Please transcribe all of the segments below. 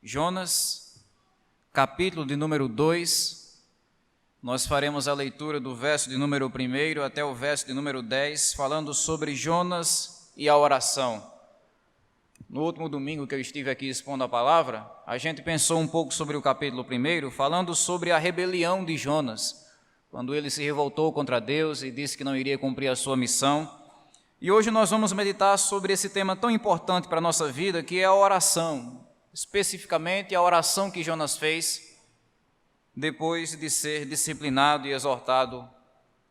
Jonas, capítulo de número 2, nós faremos a leitura do verso de número 1 até o verso de número 10, falando sobre Jonas e a oração. No último domingo que eu estive aqui expondo a palavra, a gente pensou um pouco sobre o capítulo 1, falando sobre a rebelião de Jonas, quando ele se revoltou contra Deus e disse que não iria cumprir a sua missão. E hoje nós vamos meditar sobre esse tema tão importante para a nossa vida, que é a oração, especificamente a oração que Jonas fez depois de ser disciplinado e exortado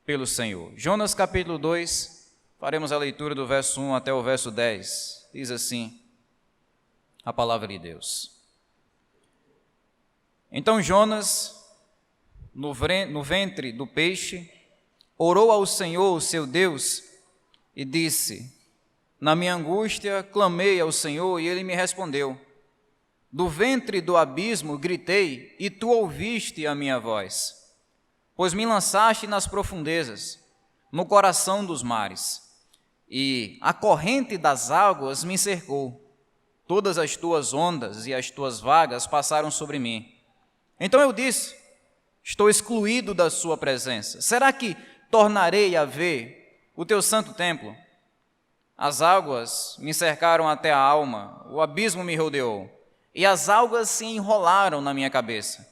pelo Senhor. Jonas capítulo 2, faremos a leitura do verso 1 até o verso 10. Diz assim a palavra de Deus. Então Jonas, no ventre do peixe, orou ao Senhor, seu Deus, e disse: na minha angústia clamei ao Senhor e ele me respondeu. Do ventre do abismo gritei e tu ouviste a minha voz. Pois me lançaste nas profundezas, no coração dos mares, e a corrente das águas me cercou. Todas as tuas ondas e as tuas vagas passaram sobre mim. Então eu disse: estou excluído da sua presença. Será que tornarei a ver o teu santo templo? As águas me cercaram até a alma, o abismo me rodeou, e as algas se enrolaram na minha cabeça.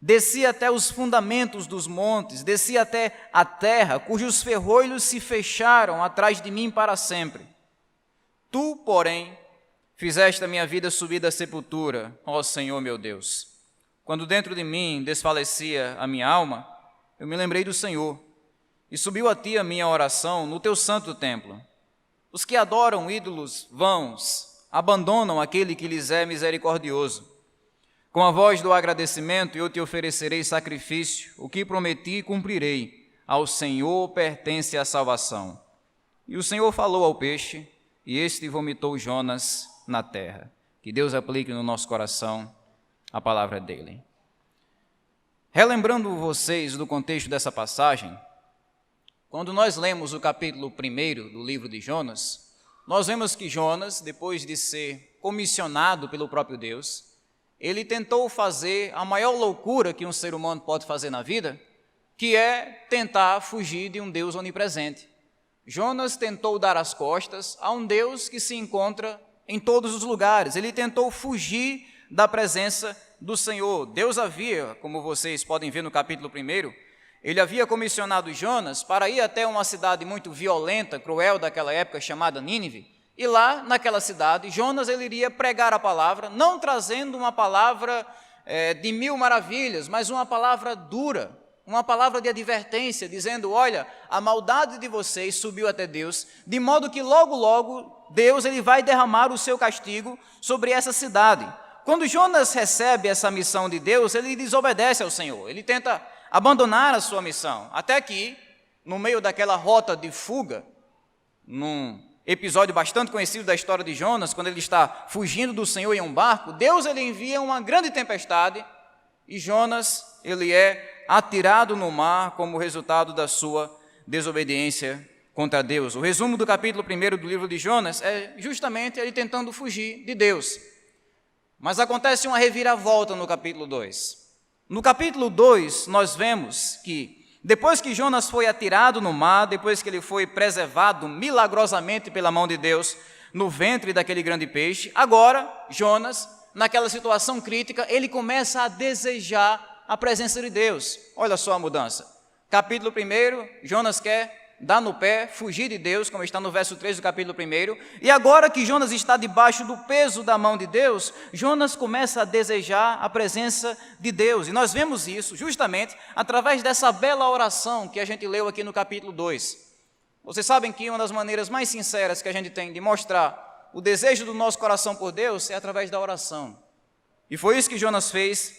Desci até os fundamentos dos montes, desci até a terra, cujos ferrolhos se fecharam atrás de mim para sempre. Tu, porém, fizeste a minha vida subir da sepultura, ó Senhor meu Deus. Quando dentro de mim desfalecia a minha alma, eu me lembrei do Senhor, e subiu a ti a minha oração no teu santo templo. Os que adoram ídolos vãos abandonam aquele que lhes é misericordioso. Com a voz do agradecimento eu te oferecerei sacrifício, o que prometi cumprirei. Ao Senhor pertence a salvação. E o Senhor falou ao peixe, e este vomitou Jonas na terra. Que Deus aplique no nosso coração a palavra dele. Relembrando vocês do contexto dessa passagem, quando nós lemos o capítulo 1 do livro de Jonas, nós vemos que Jonas, depois de ser comissionado pelo próprio Deus, ele tentou fazer a maior loucura que um ser humano pode fazer na vida, que é tentar fugir de um Deus onipresente. Jonas tentou dar as costas a um Deus que se encontra em todos os lugares. Ele tentou fugir da presença do Senhor. Deus havia, como vocês podem ver no capítulo 1, ele havia comissionado Jonas para ir até uma cidade muito violenta, cruel daquela época, chamada Nínive, e lá, naquela cidade, Jonas ele iria pregar a palavra, não trazendo uma palavra de mil maravilhas, mas uma palavra dura, uma palavra de advertência, dizendo: olha, a maldade de vocês subiu até Deus, de modo que logo, logo, Deus ele vai derramar o seu castigo sobre essa cidade. Quando Jonas recebe essa missão de Deus, ele desobedece ao Senhor, ele tenta abandonar a sua missão, até que, no meio daquela rota de fuga, num episódio bastante conhecido da história de Jonas, quando ele está fugindo do Senhor em um barco, Deus ele envia uma grande tempestade e Jonas ele é atirado no mar como resultado da sua desobediência contra Deus. O resumo do capítulo 1 do livro de Jonas é justamente ele tentando fugir de Deus. Mas acontece uma reviravolta no capítulo 2. No capítulo 2, nós vemos que depois que Jonas foi atirado no mar, depois que ele foi preservado milagrosamente pela mão de Deus no ventre daquele grande peixe, agora Jonas, naquela situação crítica, ele começa a desejar a presença de Deus. Olha só a mudança. Capítulo 1, Jonas quer dar no pé, fugir de Deus, como está no verso 3 do capítulo 1, e agora que Jonas está debaixo do peso da mão de Deus, Jonas começa a desejar a presença de Deus, e nós vemos isso justamente através dessa bela oração que a gente leu aqui no capítulo 2. Vocês sabem que uma das maneiras mais sinceras que a gente tem de mostrar o desejo do nosso coração por Deus é através da oração, e foi isso que Jonas fez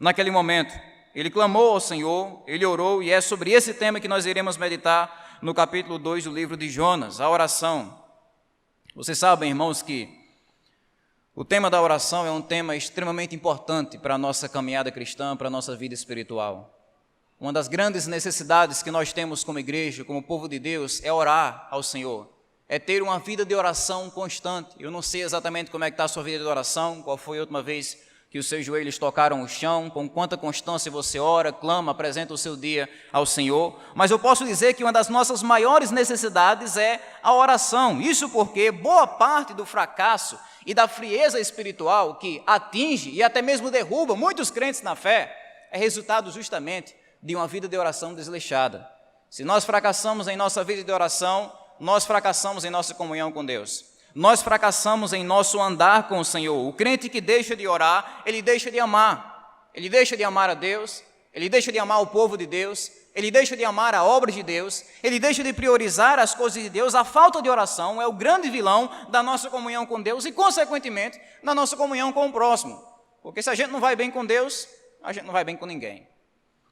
naquele momento. Ele clamou ao Senhor, ele orou, e é sobre esse tema que nós iremos meditar no capítulo 2 do livro de Jonas, a oração. Vocês sabem, irmãos, que o tema da oração é um tema extremamente importante para a nossa caminhada cristã, para a nossa vida espiritual. Uma das grandes necessidades que nós temos como igreja, como povo de Deus, é orar ao Senhor, é ter uma vida de oração constante. Eu não sei exatamente como é que está a sua vida de oração, qual foi a última vez que os seus joelhos tocaram o chão, com quanta constância você ora, clama, apresenta o seu dia ao Senhor. Mas eu posso dizer que uma das nossas maiores necessidades é a oração. Isso porque boa parte do fracasso e da frieza espiritual que atinge e até mesmo derruba muitos crentes na fé é resultado justamente de uma vida de oração desleixada. Se nós fracassamos em nossa vida de oração, nós fracassamos em nossa comunhão com Deus. Nós fracassamos em nosso andar com o Senhor. O crente que deixa de orar, ele deixa de amar. Ele deixa de amar a Deus, ele deixa de amar o povo de Deus, ele deixa de amar a obra de Deus, ele deixa de priorizar as coisas de Deus. A falta de oração é o grande vilão da nossa comunhão com Deus e, consequentemente, da nossa comunhão com o próximo. Porque se a gente não vai bem com Deus, a gente não vai bem com ninguém.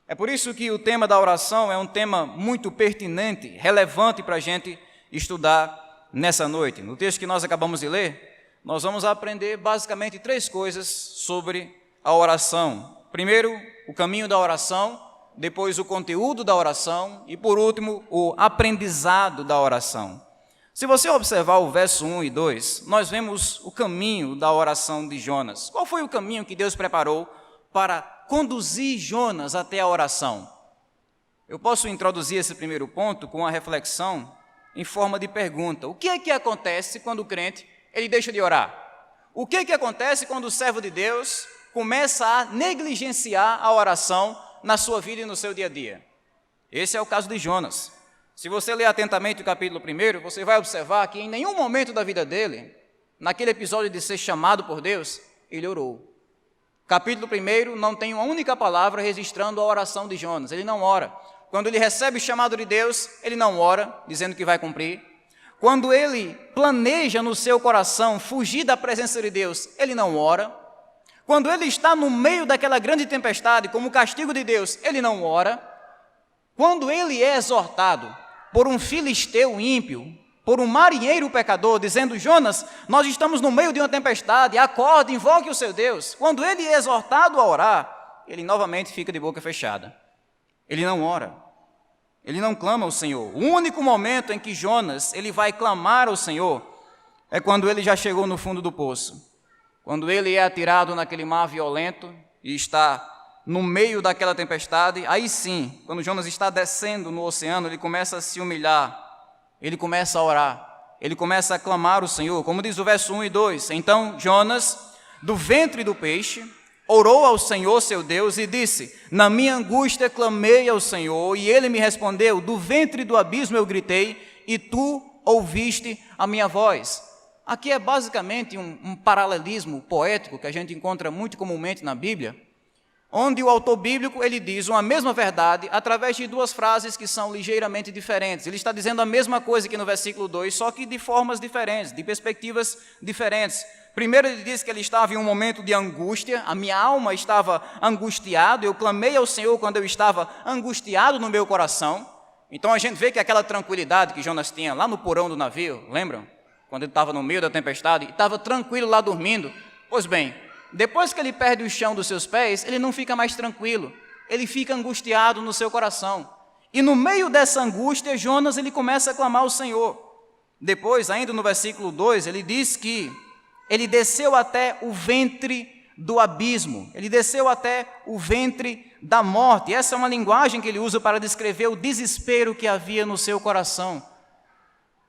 É por isso que o tema da oração é um tema muito pertinente, relevante para a gente estudar nessa noite. No texto que nós acabamos de ler, nós vamos aprender basicamente 3 coisas sobre a oração. Primeiro, o caminho da oração, depois o conteúdo da oração e, por último, o aprendizado da oração. Se você observar o verso 1 e 2, nós vemos o caminho da oração de Jonas. Qual foi o caminho que Deus preparou para conduzir Jonas até a oração? Eu posso introduzir esse primeiro ponto com uma reflexão em forma de pergunta. O que é que acontece quando o crente ele deixa de orar? O que é que acontece quando o servo de Deus começa a negligenciar a oração na sua vida e no seu dia a dia? Esse é o caso de Jonas. Se você ler atentamente o capítulo 1, você vai observar que em nenhum momento da vida dele, naquele episódio de ser chamado por Deus, ele orou. Capítulo 1 não tem uma única palavra registrando a oração de Jonas. Ele não ora. Quando ele recebe o chamado de Deus, ele não ora, dizendo que vai cumprir. Quando ele planeja no seu coração fugir da presença de Deus, ele não ora. Quando ele está no meio daquela grande tempestade, como castigo de Deus, ele não ora. Quando ele é exortado por um filisteu ímpio, por um marinheiro pecador, dizendo: Jonas, nós estamos no meio de uma tempestade, acorde, invoque o seu Deus. Quando ele é exortado a orar, ele novamente fica de boca fechada. Ele não ora, ele não clama ao Senhor. O único momento em que Jonas ele vai clamar ao Senhor é quando ele já chegou no fundo do poço. Quando ele é atirado naquele mar violento e está no meio daquela tempestade, aí sim, quando Jonas está descendo no oceano, ele começa a se humilhar, ele começa a orar, ele começa a clamar ao Senhor. Como diz o verso 1 e 2, então Jonas, do ventre do peixe, orou ao Senhor seu Deus e disse: na minha angústia clamei ao Senhor, e ele me respondeu, do ventre do abismo eu gritei, e tu ouviste a minha voz. Aqui é basicamente um paralelismo poético que a gente encontra muito comumente na Bíblia, onde o autor bíblico ele diz uma mesma verdade através de 2 frases que são ligeiramente diferentes. Ele está dizendo a mesma coisa que no versículo 2, só que de formas diferentes, de perspectivas diferentes. Primeiro ele diz que ele estava em um momento de angústia, a minha alma estava angustiada, eu clamei ao Senhor quando eu estava angustiado no meu coração. Então a gente vê que aquela tranquilidade que Jonas tinha lá no porão do navio, lembram? Quando ele estava no meio da tempestade e estava tranquilo lá dormindo. Pois bem, depois que ele perde o chão dos seus pés, ele não fica mais tranquilo, ele fica angustiado no seu coração. E no meio dessa angústia, Jonas ele começa a clamar ao Senhor. Depois, ainda no versículo 2, ele diz que ele desceu até o ventre do abismo, ele desceu até o ventre da morte. Essa é uma linguagem que ele usa para descrever o desespero que havia no seu coração.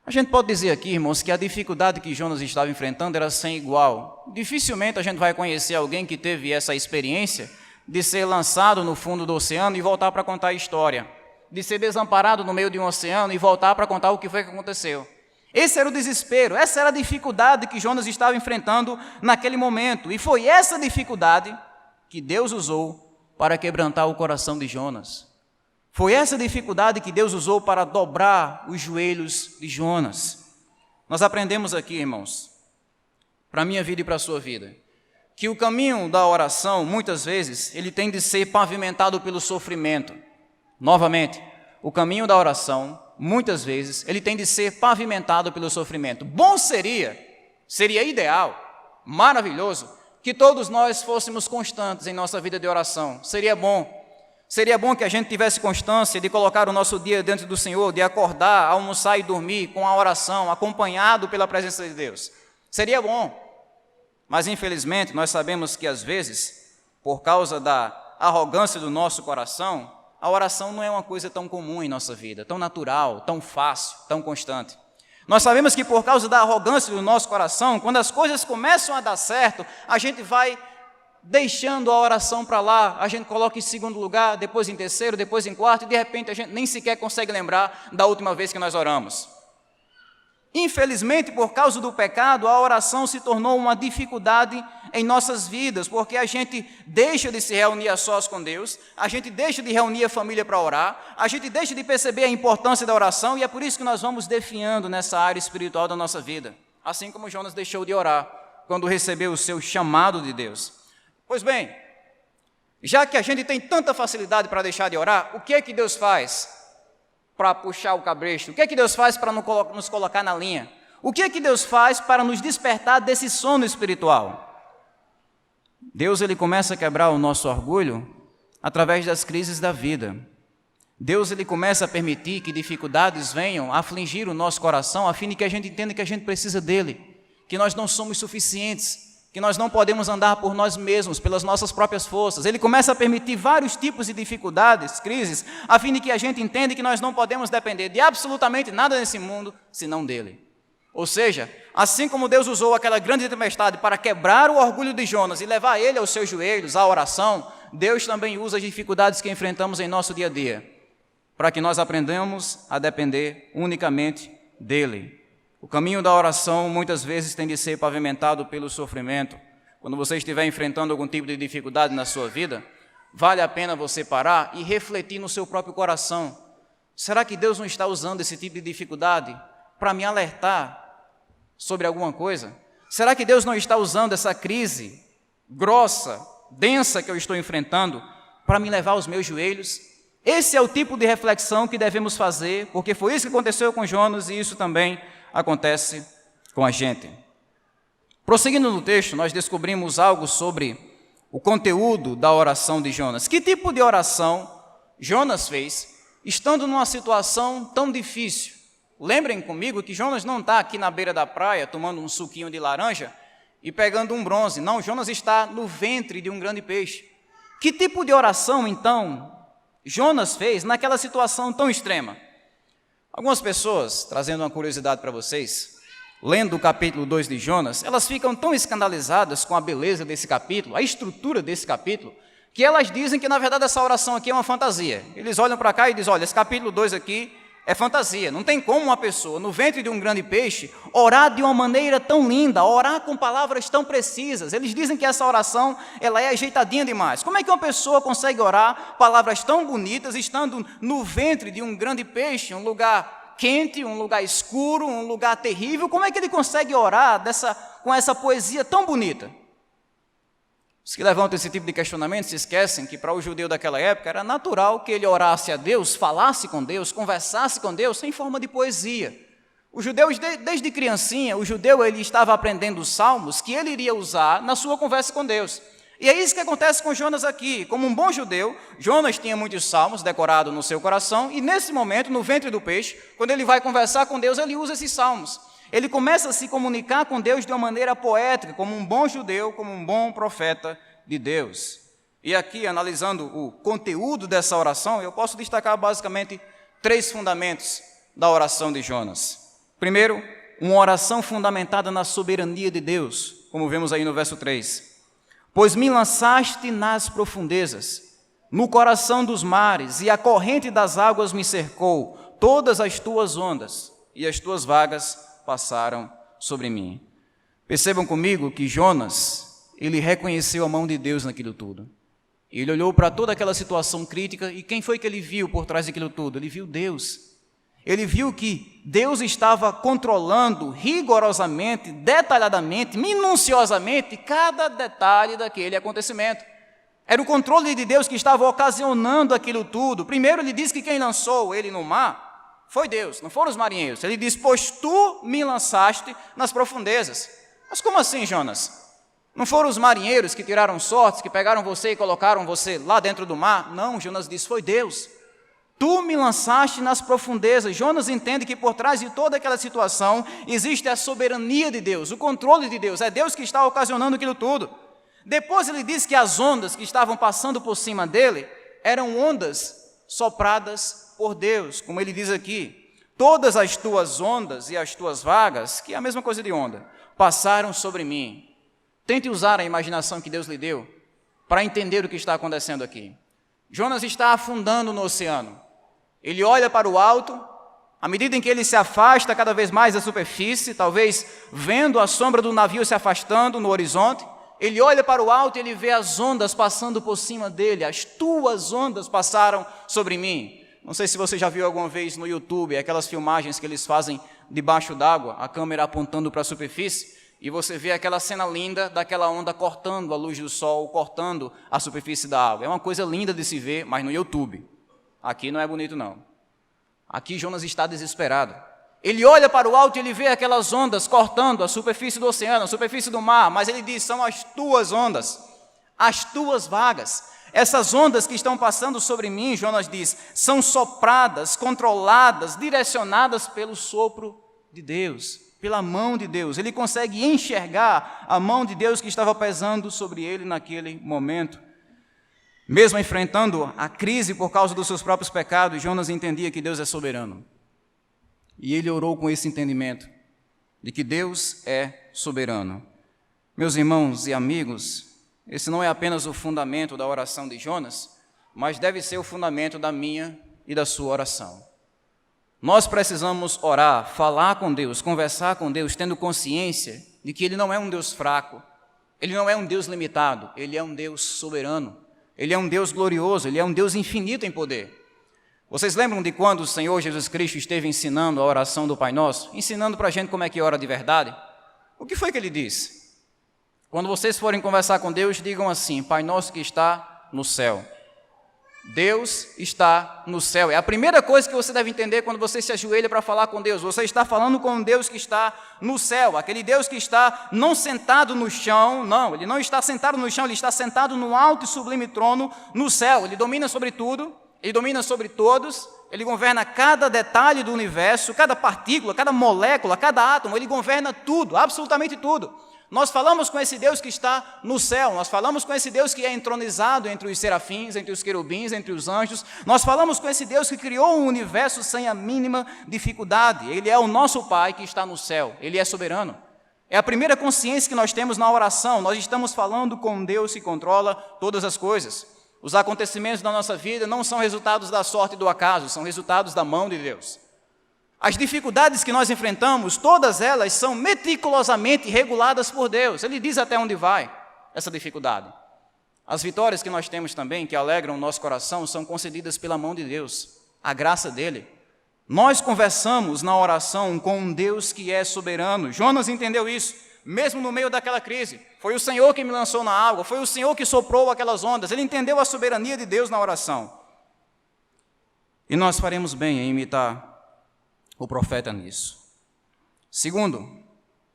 A gente pode dizer aqui, irmãos, que a dificuldade que Jonas estava enfrentando era sem igual. Dificilmente a gente vai conhecer alguém que teve essa experiência de ser lançado no fundo do oceano e voltar para contar a história, de ser desamparado no meio de um oceano e voltar para contar o que foi que aconteceu. Esse era o desespero, essa era a dificuldade que Jonas estava enfrentando naquele momento. E foi essa dificuldade que Deus usou para quebrantar o coração de Jonas. Foi essa dificuldade que Deus usou para dobrar os joelhos de Jonas. Nós aprendemos aqui, irmãos, para a minha vida e para a sua vida, que o caminho da oração, muitas vezes, ele tem de ser pavimentado pelo sofrimento. Novamente, o caminho da oração, muitas vezes, ele tem de ser pavimentado pelo sofrimento. Bom seria ideal, maravilhoso, que todos nós fôssemos constantes em nossa vida de oração. Seria bom que a gente tivesse constância de colocar o nosso dia diante do Senhor, de acordar, almoçar e dormir com a oração, acompanhado pela presença de Deus. Seria bom. Mas, infelizmente, nós sabemos que, às vezes, por causa da arrogância do nosso coração, a oração não é uma coisa tão comum em nossa vida, tão natural, tão fácil, tão constante. Nós sabemos que, por causa da arrogância do nosso coração, quando as coisas começam a dar certo, a gente vai deixando a oração para lá, a gente coloca em segundo lugar, depois em terceiro, depois em quarto, e de repente a gente nem sequer consegue lembrar da última vez que nós oramos. Infelizmente, por causa do pecado, a oração se tornou uma dificuldade em nossas vidas, porque a gente deixa de se reunir a sós com Deus, a gente deixa de reunir a família para orar, a gente deixa de perceber a importância da oração, e é por isso que nós vamos definhando nessa área espiritual da nossa vida, assim como Jonas deixou de orar quando recebeu o seu chamado de Deus. Pois bem, já que a gente tem tanta facilidade para deixar de orar, o que é que Deus faz para puxar o cabresto? O que é que Deus faz para nos colocar na linha? O que é que Deus faz para nos despertar desse sono espiritual? Deus, ele começa a quebrar o nosso orgulho através das crises da vida. Deus, ele começa a permitir que dificuldades venham a afligir o nosso coração, a fim de que a gente entenda que a gente precisa dele, que nós não somos suficientes, que nós não podemos andar por nós mesmos, pelas nossas próprias forças. Ele começa a permitir vários tipos de dificuldades, crises, a fim de que a gente entenda que nós não podemos depender de absolutamente nada nesse mundo, senão dele. Ou seja, assim como Deus usou aquela grande tempestade para quebrar o orgulho de Jonas e levar ele aos seus joelhos, à oração, Deus também usa as dificuldades que enfrentamos em nosso dia a dia, para que nós aprendamos a depender unicamente dele. O caminho da oração muitas vezes tem de ser pavimentado pelo sofrimento. Quando você estiver enfrentando algum tipo de dificuldade na sua vida, vale a pena você parar e refletir no seu próprio coração. Será que Deus não está usando esse tipo de dificuldade para me alertar sobre alguma coisa? Será que Deus não está usando essa crise grossa, densa que eu estou enfrentando para me levar aos meus joelhos? Esse é o tipo de reflexão que devemos fazer, porque foi isso que aconteceu com Jonas e isso também acontece com a gente. Prosseguindo no texto, nós descobrimos algo sobre o conteúdo da oração de Jonas. Que tipo de oração Jonas fez, estando numa situação tão difícil? Lembrem comigo que Jonas não está aqui na beira da praia, tomando um suquinho de laranja e pegando um bronze. Não, Jonas está no ventre de um grande peixe. Que tipo de oração, então, Jonas fez naquela situação tão extrema? Algumas pessoas, trazendo uma curiosidade para vocês, lendo o capítulo 2 de Jonas, elas ficam tão escandalizadas com a beleza desse capítulo, a estrutura desse capítulo, que elas dizem que, na verdade, essa oração aqui é uma fantasia. Eles olham para cá e dizem, olha, esse capítulo 2 aqui é fantasia. Não tem como uma pessoa, no ventre de um grande peixe, orar de uma maneira tão linda, orar com palavras tão precisas. Eles dizem que essa oração ela é ajeitadinha demais. Como é que uma pessoa consegue orar palavras tão bonitas, estando no ventre de um grande peixe, um lugar quente, um lugar escuro, um lugar terrível? Como é que ele consegue orar com essa poesia tão bonita? Os que levantam esse tipo de questionamento se esquecem que para o judeu daquela época era natural que ele orasse a Deus, falasse com Deus, conversasse com Deus em forma de poesia. Os judeus, desde criancinha, o judeu ele estava aprendendo os salmos que ele iria usar na sua conversa com Deus. E é isso que acontece com Jonas aqui. Como um bom judeu, Jonas tinha muitos salmos decorados no seu coração e nesse momento, no ventre do peixe, quando ele vai conversar com Deus, ele usa esses salmos. Ele começa a se comunicar com Deus de uma maneira poética, como um bom judeu, como um bom profeta de Deus. E aqui, analisando o conteúdo dessa oração, eu posso destacar basicamente 3 fundamentos da oração de Jonas. Primeiro, uma oração fundamentada na soberania de Deus, como vemos aí no verso 3. Pois me lançaste nas profundezas, no coração dos mares, e a corrente das águas me cercou, todas as tuas ondas e as tuas vagas passaram sobre mim. Percebam comigo que Jonas, ele reconheceu a mão de Deus naquilo tudo. Ele olhou para toda aquela situação crítica e quem foi que ele viu por trás daquilo tudo? Ele viu Deus. Ele viu que Deus estava controlando rigorosamente, detalhadamente, minuciosamente cada detalhe daquele acontecimento. Era o controle de Deus que estava ocasionando aquilo tudo. Primeiro ele diz que quem lançou ele no mar foi Deus, não foram os marinheiros. Ele diz, pois tu me lançaste nas profundezas. Mas como assim, Jonas? Não foram os marinheiros que tiraram sortes, que pegaram você e colocaram você lá dentro do mar? Não, Jonas diz, foi Deus. Tu me lançaste nas profundezas. Jonas entende que por trás de toda aquela situação existe a soberania de Deus, o controle de Deus. É Deus que está ocasionando aquilo tudo. Depois ele diz que as ondas que estavam passando por cima dele eram ondas sopradas por Deus, como ele diz aqui. Todas as tuas ondas e as tuas vagas, que é a mesma coisa de onda, passaram sobre mim. Tente usar a imaginação que Deus lhe deu para entender o que está acontecendo aqui. Jonas está afundando no oceano. Ele olha para o alto, à medida em que ele se afasta cada vez mais da superfície, talvez vendo a sombra do navio se afastando no horizonte, ele olha para o alto e ele vê as ondas passando por cima dele. As tuas ondas passaram sobre mim. Não sei se você já viu alguma vez no YouTube, aquelas filmagens que eles fazem debaixo d'água, a câmera apontando para a superfície, e você vê aquela cena linda daquela onda cortando a luz do sol, cortando a superfície da água. É uma coisa linda de se ver, mas no YouTube. Aqui não é bonito, não. Aqui Jonas está desesperado. Ele olha para o alto e ele vê aquelas ondas cortando a superfície do oceano, a superfície do mar, mas ele diz, são as tuas ondas, as tuas vagas. Essas ondas que estão passando sobre mim, Jonas diz, são sopradas, controladas, direcionadas pelo sopro de Deus, pela mão de Deus. Ele consegue enxergar a mão de Deus que estava pesando sobre ele naquele momento. Mesmo enfrentando a crise por causa dos seus próprios pecados, Jonas entendia que Deus é soberano. E ele orou com esse entendimento de que Deus é soberano. Meus irmãos e amigos, esse não é apenas o fundamento da oração de Jonas, mas deve ser o fundamento da minha e da sua oração. Nós precisamos orar, falar com Deus, conversar com Deus, tendo consciência de que Ele não é um Deus fraco, Ele não é um Deus limitado, Ele é um Deus soberano, Ele é um Deus glorioso, Ele é um Deus infinito em poder. Vocês lembram de quando o Senhor Jesus Cristo esteve ensinando a oração do Pai Nosso? Ensinando para a gente como é que ora de verdade? O que foi que Ele disse? Quando vocês forem conversar com Deus, digam assim, Pai Nosso que está no céu. Deus está no céu. É a primeira coisa que você deve entender quando você se ajoelha para falar com Deus. Você está falando com um Deus que está no céu, aquele Deus que está não sentado no chão, não, Ele não está sentado no chão, Ele está sentado no alto e sublime trono no céu. Ele domina sobre tudo, Ele domina sobre todos, Ele governa cada detalhe do universo, cada partícula, cada molécula, cada átomo, Ele governa tudo, absolutamente tudo. Nós falamos com esse Deus que está no céu, nós falamos com esse Deus que é entronizado entre os serafins, entre os querubins, entre os anjos, nós falamos com esse Deus que criou um universo sem a mínima dificuldade. Ele é o nosso Pai que está no céu, Ele é soberano. É a primeira consciência que nós temos na oração, nós estamos falando com Deus que controla todas as coisas. Os acontecimentos da nossa vida não são resultados da sorte e do acaso, são resultados da mão de Deus. As dificuldades que nós enfrentamos, todas elas são meticulosamente reguladas por Deus. Ele diz até onde vai essa dificuldade. As vitórias que nós temos também, que alegram o nosso coração, são concedidas pela mão de Deus, a graça dEle. Nós conversamos na oração com um Deus que é soberano. Jonas entendeu isso, mesmo no meio daquela crise. Foi o Senhor que me lançou na água, foi o Senhor que soprou aquelas ondas. Ele entendeu a soberania de Deus na oração. E nós faremos bem em imitar o profeta nisso. Segundo,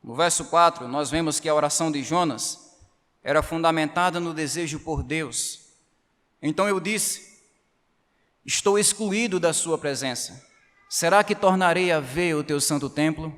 no verso 4, nós vemos que a oração de Jonas era fundamentada no desejo por Deus. Então eu disse, estou excluído da sua presença. Será que tornarei a ver o teu santo templo?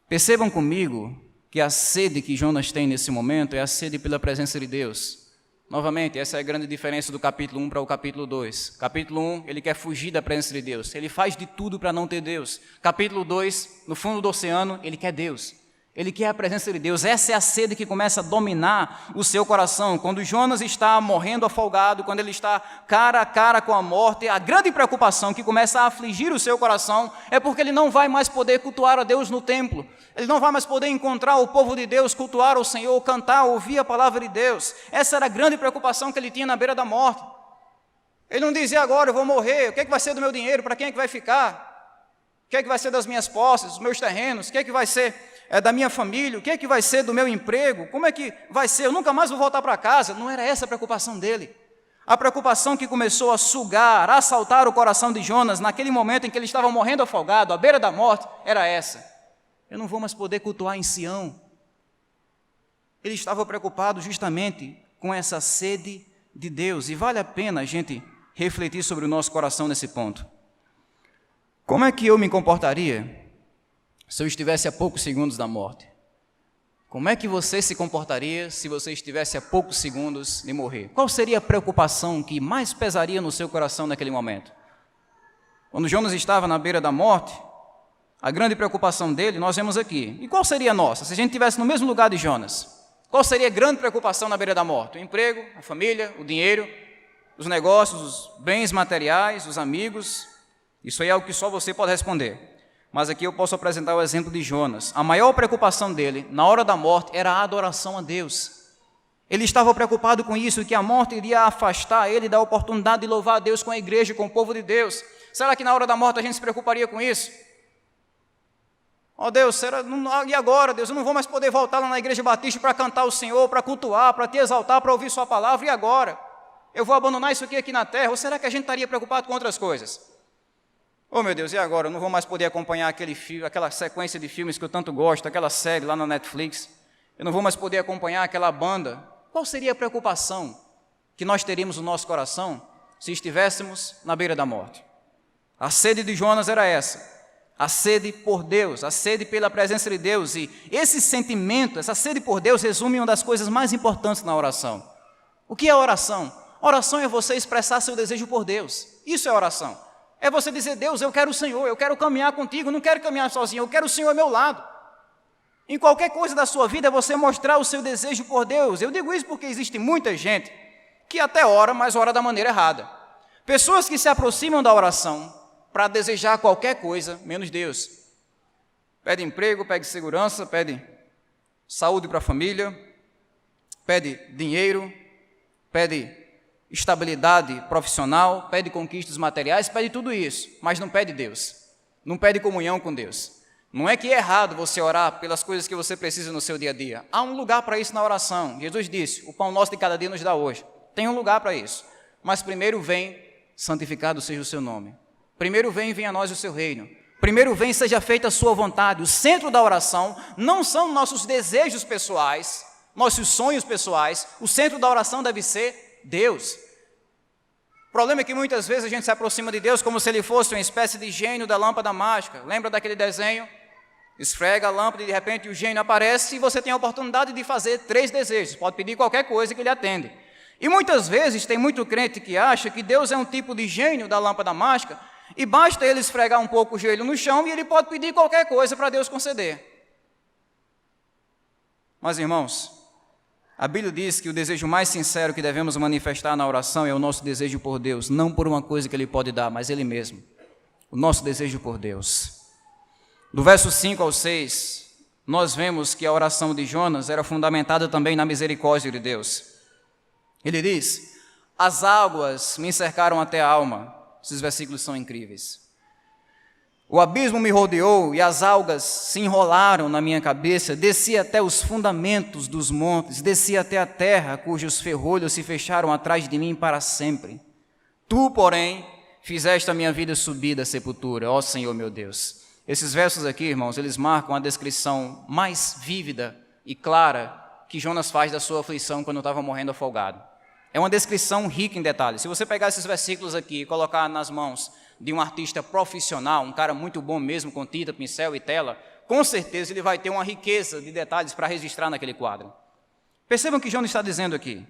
Percebam comigo que a sede que Jonas tem nesse momento é a sede pela presença de Deus. Novamente, essa é a grande diferença do capítulo 1 para o capítulo 2. Capítulo 1, ele quer fugir da presença de Deus. Ele faz de tudo para não ter Deus. Capítulo 2, no fundo do oceano, ele quer Deus. Ele quer a presença de Deus. Essa é a sede que começa a dominar o seu coração. Quando Jonas está morrendo afogado, quando ele está cara a cara com a morte, a grande preocupação que começa a afligir o seu coração é porque ele não vai mais poder cultuar a Deus no templo. Ele não vai mais poder encontrar o povo de Deus, cultuar o Senhor, cantar, ouvir a palavra de Deus. Essa era a grande preocupação que ele tinha na beira da morte. Ele não dizia agora, eu vou morrer, o que é que vai ser do meu dinheiro, para quem é que vai ficar? O que é que vai ser das minhas posses, dos meus terrenos? O que é que vai ser da minha família? O que é que vai ser do meu emprego? Como é que vai ser? Eu nunca mais vou voltar para casa. Não era essa a preocupação dele. A preocupação que começou a sugar, a assaltar o coração de Jonas naquele momento em que ele estava morrendo afogado, à beira da morte, era essa. Eu não vou mais poder cultuar em Sião. Ele estava preocupado justamente com essa sede de Deus. E vale a pena a gente refletir sobre o nosso coração nesse ponto. Como é que eu me comportaria se eu estivesse a poucos segundos da morte? Como é que você se comportaria se você estivesse a poucos segundos de morrer? Qual seria a preocupação que mais pesaria no seu coração naquele momento? Quando Jonas estava na beira da morte, a grande preocupação dele, nós vemos aqui. E qual seria a nossa? Se a gente estivesse no mesmo lugar de Jonas, qual seria a grande preocupação na beira da morte? O emprego, a família, o dinheiro, os negócios, os bens materiais, os amigos? Isso aí é algo que só você pode responder. Mas aqui eu posso apresentar o exemplo de Jonas. A maior preocupação dele, na hora da morte, era a adoração a Deus. Ele estava preocupado com isso, que a morte iria afastar ele da oportunidade de louvar a Deus com a igreja, com o povo de Deus. Será que na hora da morte a gente se preocuparia com isso? Deus, e agora, Deus? Eu não vou mais poder voltar lá na igreja batista para cantar o Senhor, para cultuar, para te exaltar, para ouvir sua palavra, e agora? Eu vou abandonar isso aqui na terra? Ou será que a gente estaria preocupado com outras coisas? Meu Deus, e agora? Eu não vou mais poder acompanhar aquela sequência de filmes que eu tanto gosto, aquela série lá na Netflix. Eu não vou mais poder acompanhar aquela banda. Qual seria a preocupação que nós teríamos no nosso coração se estivéssemos na beira da morte? A sede de Jonas era essa. A sede por Deus, a sede pela presença de Deus. E esse sentimento, essa sede por Deus, resume uma das coisas mais importantes na oração. O que é oração? Oração é você expressar seu desejo por Deus. Isso é oração. É você dizer, Deus, eu quero o Senhor, eu quero caminhar contigo, não quero caminhar sozinho, eu quero o Senhor ao meu lado. Em qualquer coisa da sua vida, é você mostrar o seu desejo por Deus. Eu digo isso porque existe muita gente que até ora, mas ora da maneira errada. Pessoas que se aproximam da oração para desejar qualquer coisa, menos Deus. Pede emprego, pede segurança, pede saúde para a família, pede dinheiro, pede estabilidade profissional, pede conquistas materiais, pede tudo isso, mas não pede Deus, não pede comunhão com Deus. Não é que é errado você orar pelas coisas que você precisa no seu dia a dia. Há um lugar para isso na oração. Jesus disse, o pão nosso de cada dia nos dá hoje. Tem um lugar para isso. Mas primeiro vem, santificado seja o seu nome. Primeiro vem a nós o seu reino. Primeiro vem, seja feita a sua vontade. O centro da oração não são nossos desejos pessoais, nossos sonhos pessoais. O centro da oração deve ser Deus. O problema é que muitas vezes a gente se aproxima de Deus como se Ele fosse uma espécie de gênio da lâmpada mágica. Lembra daquele desenho? Esfrega a lâmpada e de repente o gênio aparece e você tem a oportunidade de fazer 3 desejos. Pode pedir qualquer coisa que Ele atende. E muitas vezes tem muito crente que acha que Deus é um tipo de gênio da lâmpada mágica e basta ele esfregar um pouco o joelho no chão e ele pode pedir qualquer coisa para Deus conceder. Mas, irmãos, a Bíblia diz que o desejo mais sincero que devemos manifestar na oração é o nosso desejo por Deus, não por uma coisa que Ele pode dar, mas Ele mesmo. O nosso desejo por Deus. Do verso 5 ao 6, nós vemos que a oração de Jonas era fundamentada também na misericórdia de Deus. Ele diz, as águas me cercaram até a alma. Esses versículos são incríveis. O abismo me rodeou e as algas se enrolaram na minha cabeça, desci até os fundamentos dos montes, desci até a terra, cujos ferrolhos se fecharam atrás de mim para sempre. Tu, porém, fizeste a minha vida subir da sepultura, ó Senhor meu Deus. Esses versos aqui, irmãos, eles marcam a descrição mais vívida e clara que Jonas faz da sua aflição quando estava morrendo afogado. É uma descrição rica em detalhes. Se você pegar esses versículos aqui e colocar nas mãos de um artista profissional, um cara muito bom mesmo, com tinta, pincel e tela, com certeza ele vai ter uma riqueza de detalhes para registrar naquele quadro. Percebam o que Jonas está dizendo aqui.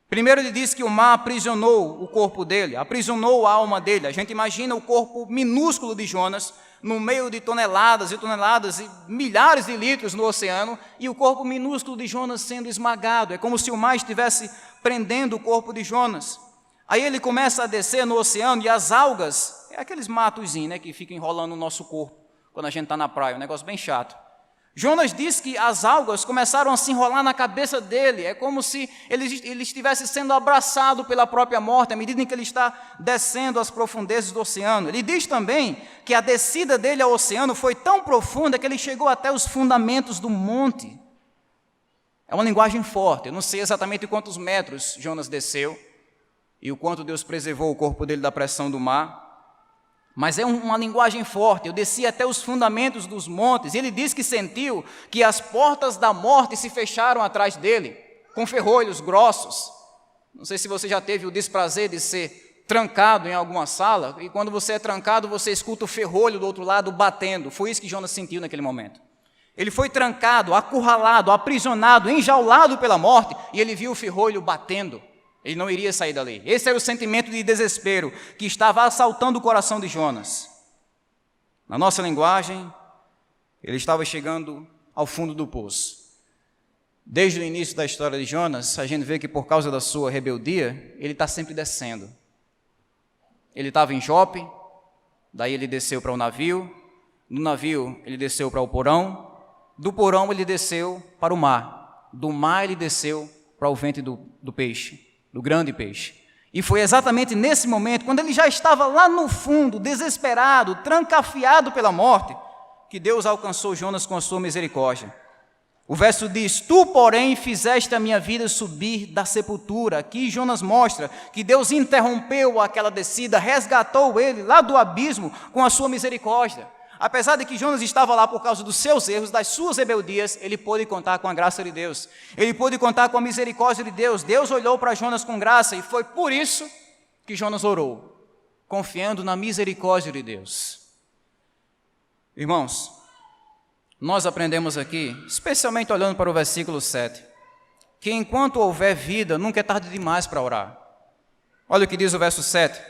Primeiro ele diz que o mar aprisionou o corpo dele, aprisionou a alma dele. A gente imagina o corpo minúsculo de Jonas no meio de toneladas e toneladas e milhares de litros no oceano e o corpo minúsculo de Jonas sendo esmagado. É como se o mar estivesse prendendo o corpo de Jonas. Aí ele começa a descer no oceano e as algas, é aqueles matozinhos, né, que ficam enrolando o nosso corpo quando a gente está na praia, um negócio bem chato. Jonas diz que as algas começaram a se enrolar na cabeça dele, é como se ele estivesse sendo abraçado pela própria morte, à medida em que ele está descendo às profundezas do oceano. Ele diz também que a descida dele ao oceano foi tão profunda que ele chegou até os fundamentos do monte. É uma linguagem forte, eu não sei exatamente quantos metros Jonas desceu e o quanto Deus preservou o corpo dele da pressão do mar. Mas é uma linguagem forte. Eu desci até os fundamentos dos montes. E ele diz que sentiu que as portas da morte se fecharam atrás dele, com ferrolhos grossos. Não sei se você já teve o desprazer de ser trancado em alguma sala, e quando você é trancado, você escuta o ferrolho do outro lado batendo. Foi isso que Jonas sentiu naquele momento. Ele foi trancado, acurralado, aprisionado, enjaulado pela morte, e ele viu o ferrolho batendo. Ele não iria sair dali. Esse era o sentimento de desespero que estava assaltando o coração de Jonas. Na nossa linguagem, ele estava chegando ao fundo do poço. Desde o início da história de Jonas, a gente vê que por causa da sua rebeldia, ele está sempre descendo. Ele estava em Jope, daí ele desceu para o navio, no navio ele desceu para o porão, do porão ele desceu para o mar, do mar ele desceu para o ventre do peixe, do grande peixe. E foi exatamente nesse momento, quando ele já estava lá no fundo, desesperado, trancafiado pela morte, que Deus alcançou Jonas com a sua misericórdia. O verso diz: tu, porém, fizeste a minha vida subir da sepultura. Aqui Jonas mostra que Deus interrompeu aquela descida, resgatou ele lá do abismo com a sua misericórdia. Apesar de que Jonas estava lá por causa dos seus erros, das suas rebeldias, ele pôde contar com a graça de Deus. Ele pôde contar com a misericórdia de Deus. Deus olhou para Jonas com graça e foi por isso que Jonas orou, confiando na misericórdia de Deus. Irmãos, nós aprendemos aqui, especialmente olhando para o versículo 7, que enquanto houver vida, nunca é tarde demais para orar. Olha o que diz o verso 7.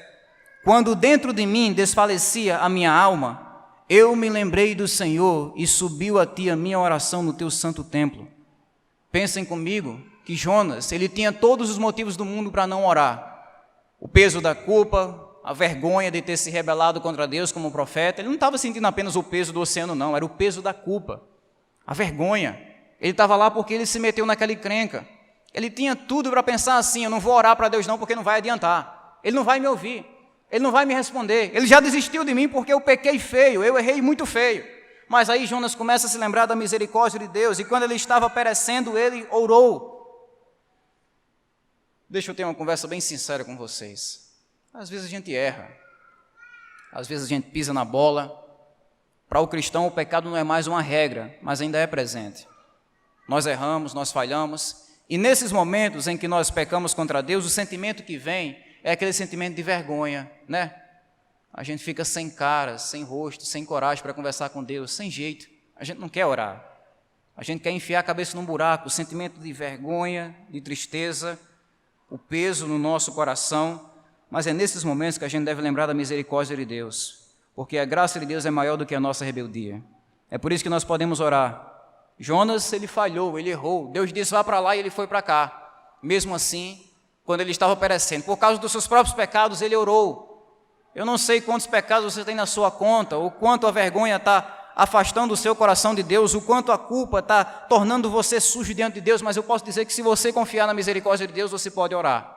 Quando dentro de mim desfalecia a minha alma, eu me lembrei do Senhor e subiu a ti a minha oração no teu santo templo. Pensem comigo que Jonas, ele tinha todos os motivos do mundo para não orar. O peso da culpa, a vergonha de ter se rebelado contra Deus como profeta. Ele não estava sentindo apenas o peso do oceano, não, era o peso da culpa, a vergonha. Ele estava lá porque ele se meteu naquela encrenca. Ele tinha tudo para pensar assim: eu não vou orar para Deus não, porque não vai adiantar, Ele não vai me ouvir, Ele não vai me responder, Ele já desistiu de mim porque eu pequei feio, eu errei muito feio. Mas aí Jonas começa a se lembrar da misericórdia de Deus, e quando ele estava perecendo, ele orou. Deixa eu ter uma conversa bem sincera com vocês. Às vezes a gente erra, às vezes a gente pisa na bola. Para o cristão o pecado não é mais uma regra, mas ainda é presente. Nós erramos, nós falhamos, e nesses momentos em que nós pecamos contra Deus, o sentimento que vem é aquele sentimento de vergonha, né? A gente fica sem cara, sem rosto, sem coragem para conversar com Deus, sem jeito. A gente não quer orar, a gente quer enfiar a cabeça num buraco. O sentimento de vergonha, de tristeza, o peso no nosso coração. Mas é nesses momentos que a gente deve lembrar da misericórdia de Deus, porque a graça de Deus é maior do que a nossa rebeldia. É por isso que nós podemos orar. Jonas, ele falhou, ele errou. Deus disse: vá para lá, e ele foi para cá. Mesmo assim, quando ele estava perecendo, por causa dos seus próprios pecados, ele orou. Eu não sei quantos pecados você tem na sua conta, o quanto a vergonha está afastando o seu coração de Deus, o quanto a culpa está tornando você sujo diante de Deus, mas eu posso dizer que se você confiar na misericórdia de Deus, você pode orar.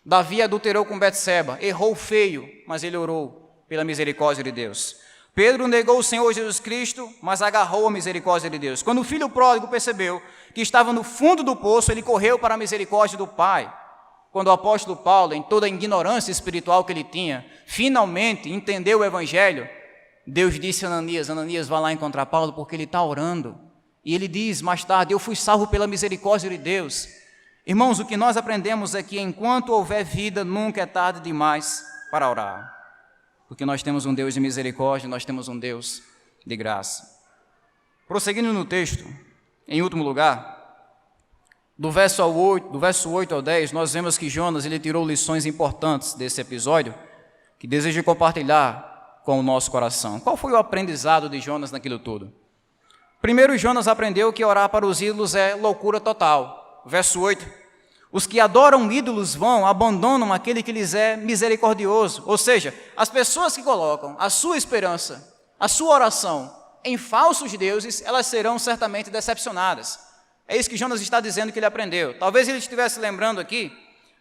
Davi adulterou com Betseba, errou feio, mas ele orou pela misericórdia de Deus. Pedro negou o Senhor Jesus Cristo, mas agarrou a misericórdia de Deus. Quando o filho pródigo percebeu que estava no fundo do poço, ele correu para a misericórdia do Pai. Quando o apóstolo Paulo, em toda a ignorância espiritual que ele tinha, finalmente entendeu o Evangelho, Deus disse a Ananias: Ananias, vá lá encontrar Paulo, porque ele está orando. E ele diz mais tarde: eu fui salvo pela misericórdia de Deus. Irmãos, o que nós aprendemos é que enquanto houver vida, nunca é tarde demais para orar. Porque nós temos um Deus de misericórdia, nós temos um Deus de graça. Prosseguindo no texto, em último lugar, do verso 8 ao 10, nós vemos que Jonas ele tirou lições importantes desse episódio, que deseja compartilhar com o nosso coração. Qual foi o aprendizado de Jonas naquilo tudo? Primeiro, Jonas aprendeu que orar para os ídolos é loucura total. Verso 8: os que adoram ídolos vão, abandonam aquele que lhes é misericordioso. Ou seja, as pessoas que colocam a sua esperança, a sua oração em falsos deuses, elas serão certamente decepcionadas. É isso que Jonas está dizendo que ele aprendeu. Talvez ele estivesse lembrando aqui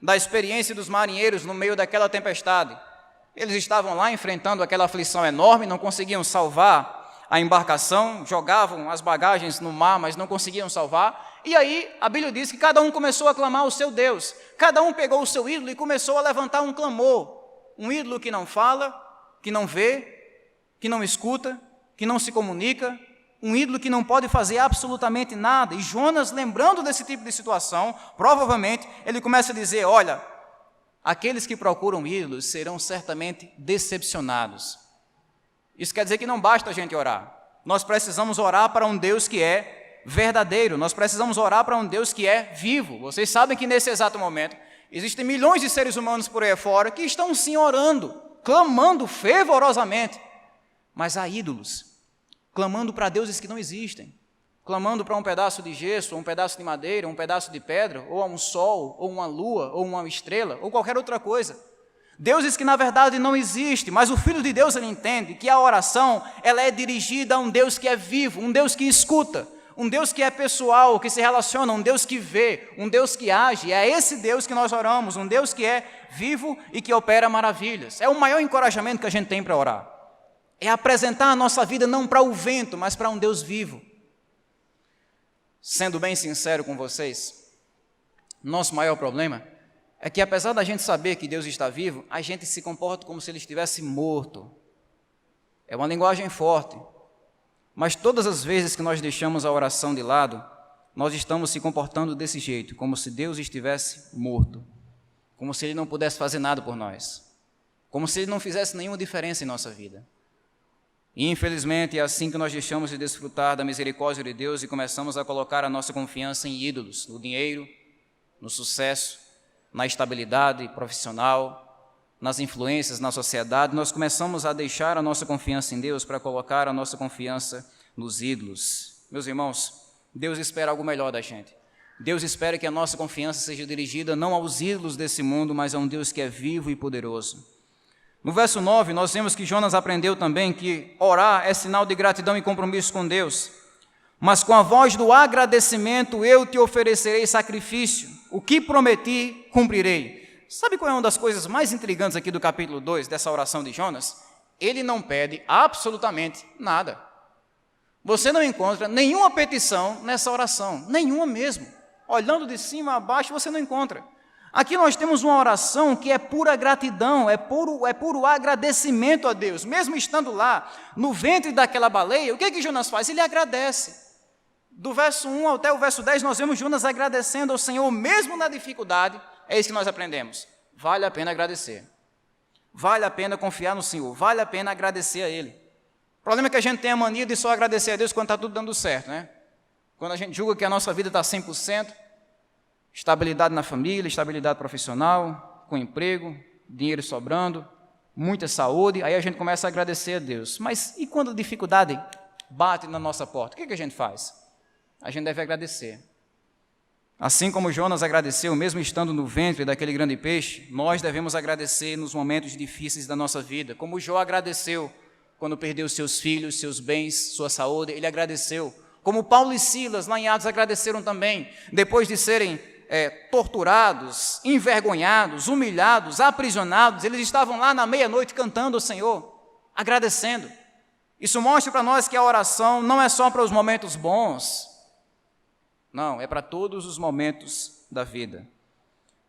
da experiência dos marinheiros no meio daquela tempestade. Eles estavam lá enfrentando aquela aflição enorme, não conseguiam salvar a embarcação, jogavam as bagagens no mar, mas não conseguiam salvar. E aí a Bíblia diz que cada um começou a clamar ao seu Deus. Cada um pegou o seu ídolo e começou a levantar um clamor. Um ídolo que não fala, que não vê, que não escuta, que não se comunica. Um ídolo que não pode fazer absolutamente nada. E Jonas, lembrando desse tipo de situação, provavelmente ele começa a dizer: olha, aqueles que procuram ídolos serão certamente decepcionados. Isso quer dizer que não basta a gente orar. Nós precisamos orar para um Deus que é verdadeiro. Nós precisamos orar para um Deus que é vivo. Vocês sabem que nesse exato momento existem milhões de seres humanos por aí fora que estão sim orando, clamando fervorosamente. Mas há ídolos, clamando para deuses que não existem, clamando para um pedaço de gesso, ou um pedaço de madeira, ou um pedaço de pedra, ou a um sol, ou uma lua, ou uma estrela, ou qualquer outra coisa. Deuses que na verdade não existem, mas o Filho de Deus ele entende que a oração ela é dirigida a um Deus que é vivo, um Deus que escuta, um Deus que é pessoal, que se relaciona, um Deus que vê, um Deus que age. É esse Deus que nós oramos, um Deus que é vivo e que opera maravilhas. É o maior encorajamento que a gente tem para orar. É apresentar a nossa vida não para o vento, mas para um Deus vivo. Sendo bem sincero com vocês, nosso maior problema é que apesar da gente saber que Deus está vivo, a gente se comporta como se Ele estivesse morto. É uma linguagem forte, mas todas as vezes que nós deixamos a oração de lado, nós estamos se comportando desse jeito, como se Deus estivesse morto, como se Ele não pudesse fazer nada por nós, como se Ele não fizesse nenhuma diferença em nossa vida. E infelizmente é assim que nós deixamos de desfrutar da misericórdia de Deus e começamos a colocar a nossa confiança em ídolos, no dinheiro, no sucesso, na estabilidade profissional, nas influências na sociedade. Nós começamos a deixar a nossa confiança em Deus para colocar a nossa confiança nos ídolos. Meus irmãos, Deus espera algo melhor da gente. Deus espera que a nossa confiança seja dirigida não aos ídolos desse mundo, mas a um Deus que é vivo e poderoso. No verso 9, nós vemos que Jonas aprendeu também que orar é sinal de gratidão e compromisso com Deus. Mas com a voz do agradecimento eu te oferecerei sacrifício, o que prometi, cumprirei. Sabe qual é uma das coisas mais intrigantes aqui do capítulo 2, dessa oração de Jonas? Ele não pede absolutamente nada. Você não encontra nenhuma petição nessa oração, nenhuma mesmo. Olhando de cima a baixo, você não encontra. Aqui nós temos uma oração que é pura gratidão, é puro agradecimento a Deus. Mesmo estando lá, no ventre daquela baleia, o que Jonas faz? Ele agradece. Do verso 1 até o verso 10, nós vemos Jonas agradecendo ao Senhor, mesmo na dificuldade. É isso que nós aprendemos. Vale a pena agradecer. Vale a pena confiar no Senhor. Vale a pena agradecer a Ele. O problema é que a gente tem a mania de só agradecer a Deus quando está tudo dando certo, né? Quando a gente julga que a nossa vida está 100%, estabilidade na família, estabilidade profissional, com emprego, dinheiro sobrando, muita saúde, aí a gente começa a agradecer a Deus. Mas e quando a dificuldade bate na nossa porta? O que a gente faz? A gente deve agradecer. Assim como Jonas agradeceu, mesmo estando no ventre daquele grande peixe, nós devemos agradecer nos momentos difíceis da nossa vida. Como Jó agradeceu quando perdeu seus filhos, seus bens, sua saúde, ele agradeceu. Como Paulo e Silas, lá em Atos, agradeceram também, depois de serem torturados, envergonhados, humilhados, aprisionados, eles estavam lá na meia-noite cantando ao Senhor, agradecendo. Isso mostra para nós que a oração não é só para os momentos bons, não, é para todos os momentos da vida.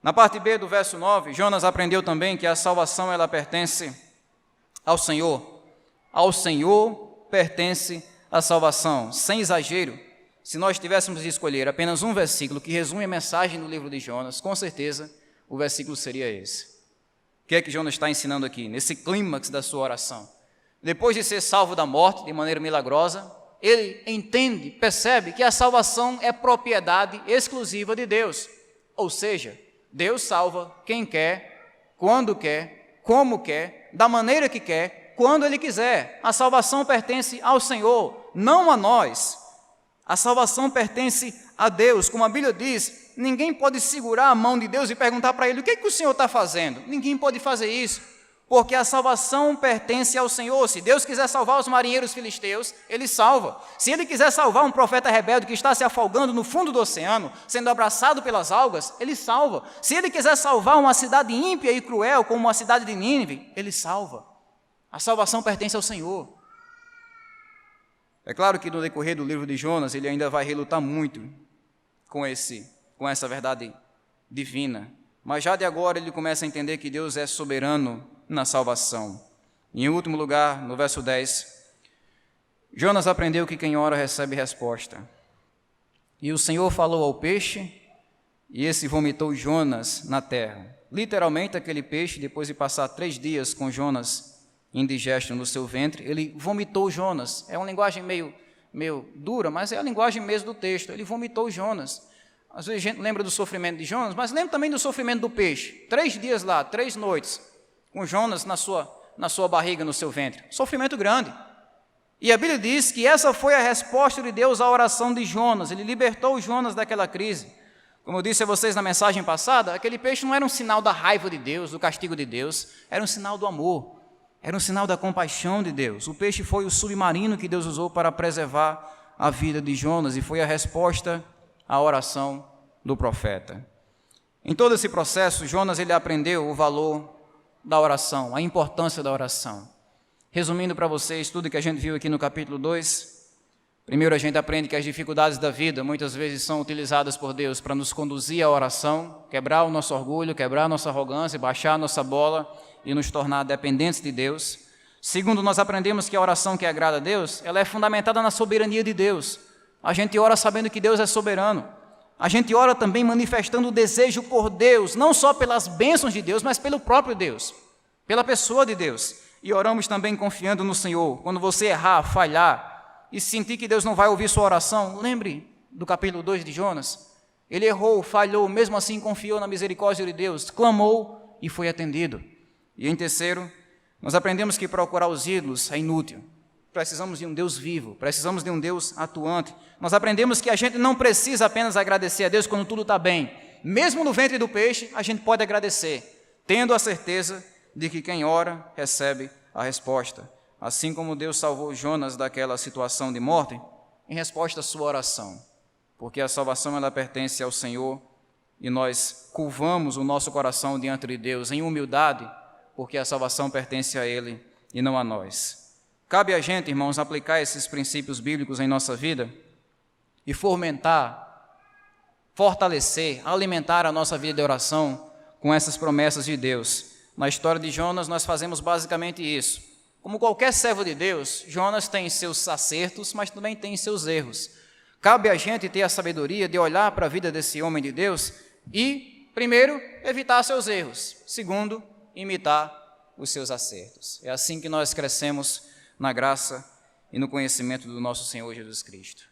Na parte B do verso 9, Jonas aprendeu também que a salvação ela pertence ao Senhor. Ao Senhor pertence a salvação, sem exagero. Se nós tivéssemos de escolher apenas um versículo que resume a mensagem do livro de Jonas, com certeza o versículo seria esse. O que é que Jonas está ensinando aqui, nesse clímax da sua oração? Depois de ser salvo da morte de maneira milagrosa, ele entende, percebe que a salvação é propriedade exclusiva de Deus. Ou seja, Deus salva quem quer, quando quer, como quer, da maneira que quer, quando Ele quiser. A salvação pertence ao Senhor, não a nós. A salvação pertence a Deus. Como a Bíblia diz, ninguém pode segurar a mão de Deus e perguntar para Ele, o que é que o Senhor está fazendo? Ninguém pode fazer isso, porque a salvação pertence ao Senhor. Se Deus quiser salvar os marinheiros filisteus, Ele salva. Se Ele quiser salvar um profeta rebelde que está se afogando no fundo do oceano, sendo abraçado pelas algas, Ele salva. Se Ele quiser salvar uma cidade ímpia e cruel, como a cidade de Nínive, Ele salva. A salvação pertence ao Senhor. É claro que no decorrer do livro de Jonas, ele ainda vai relutar muito com essa verdade divina. Mas já de agora ele começa a entender que Deus é soberano na salvação. E em último lugar, no verso 10, Jonas aprendeu que quem ora recebe resposta. E o Senhor falou ao peixe, e esse vomitou Jonas na terra. literalmente aquele peixe, depois de passar 3 dias com Jonas indigesto no seu ventre, ele vomitou Jonas. É uma linguagem meio dura, mas é a linguagem mesmo do texto. Ele vomitou Jonas. Às vezes a gente lembra do sofrimento de Jonas, mas lembra também do sofrimento do peixe. 3 dias lá, 3 noites, com Jonas na sua barriga, no seu ventre. Sofrimento grande. E a Bíblia diz que essa foi a resposta de Deus à oração de Jonas. Ele libertou Jonas daquela crise. Como eu disse a vocês na mensagem passada, aquele peixe não era um sinal da raiva de Deus, do castigo de Deus, era um sinal do amor, era um sinal da compaixão de Deus. O peixe foi o submarino que Deus usou para preservar a vida de Jonas e foi a resposta à oração do profeta. Em todo esse processo, Jonas ele aprendeu o valor da oração, a importância da oração. Resumindo para vocês tudo que a gente viu aqui no capítulo 2, primeiro a gente aprende que as dificuldades da vida muitas vezes são utilizadas por Deus para nos conduzir à oração, quebrar o nosso orgulho, quebrar a nossa arrogância, baixar a nossa bola e nos tornar dependentes de Deus. Segundo, nós aprendemos que a oração que agrada a Deus, ela é fundamentada na soberania de Deus. A gente ora sabendo que Deus é soberano. A gente ora também manifestando o desejo por Deus, não só pelas bênçãos de Deus, mas pelo próprio Deus, pela pessoa de Deus. E oramos também confiando no Senhor. Quando você errar, falhar e sentir que Deus não vai ouvir sua oração, lembre do capítulo 2 de Jonas. Ele errou, falhou, mesmo assim confiou na misericórdia de Deus, clamou e foi atendido. E em terceiro, nós aprendemos que procurar os ídolos é inútil. Precisamos de um Deus vivo, precisamos de um Deus atuante. Nós aprendemos que a gente não precisa apenas agradecer a Deus quando tudo está bem. Mesmo no ventre do peixe, a gente pode agradecer, tendo a certeza de que quem ora recebe a resposta. Assim como Deus salvou Jonas daquela situação de morte, em resposta à sua oração. Porque a salvação ela pertence ao Senhor e nós curvamos o nosso coração diante de Deus em humildade, porque a salvação pertence a Ele e não a nós. Cabe a gente, irmãos, aplicar esses princípios bíblicos em nossa vida e fomentar, fortalecer, alimentar a nossa vida de oração com essas promessas de Deus. Na história de Jonas, nós fazemos basicamente isso. Como qualquer servo de Deus, Jonas tem seus acertos, mas também tem seus erros. Cabe a gente ter a sabedoria de olhar para a vida desse homem de Deus e, primeiro, evitar seus erros. Segundo, imitar os seus acertos. É assim que nós crescemos na graça e no conhecimento do nosso Senhor Jesus Cristo.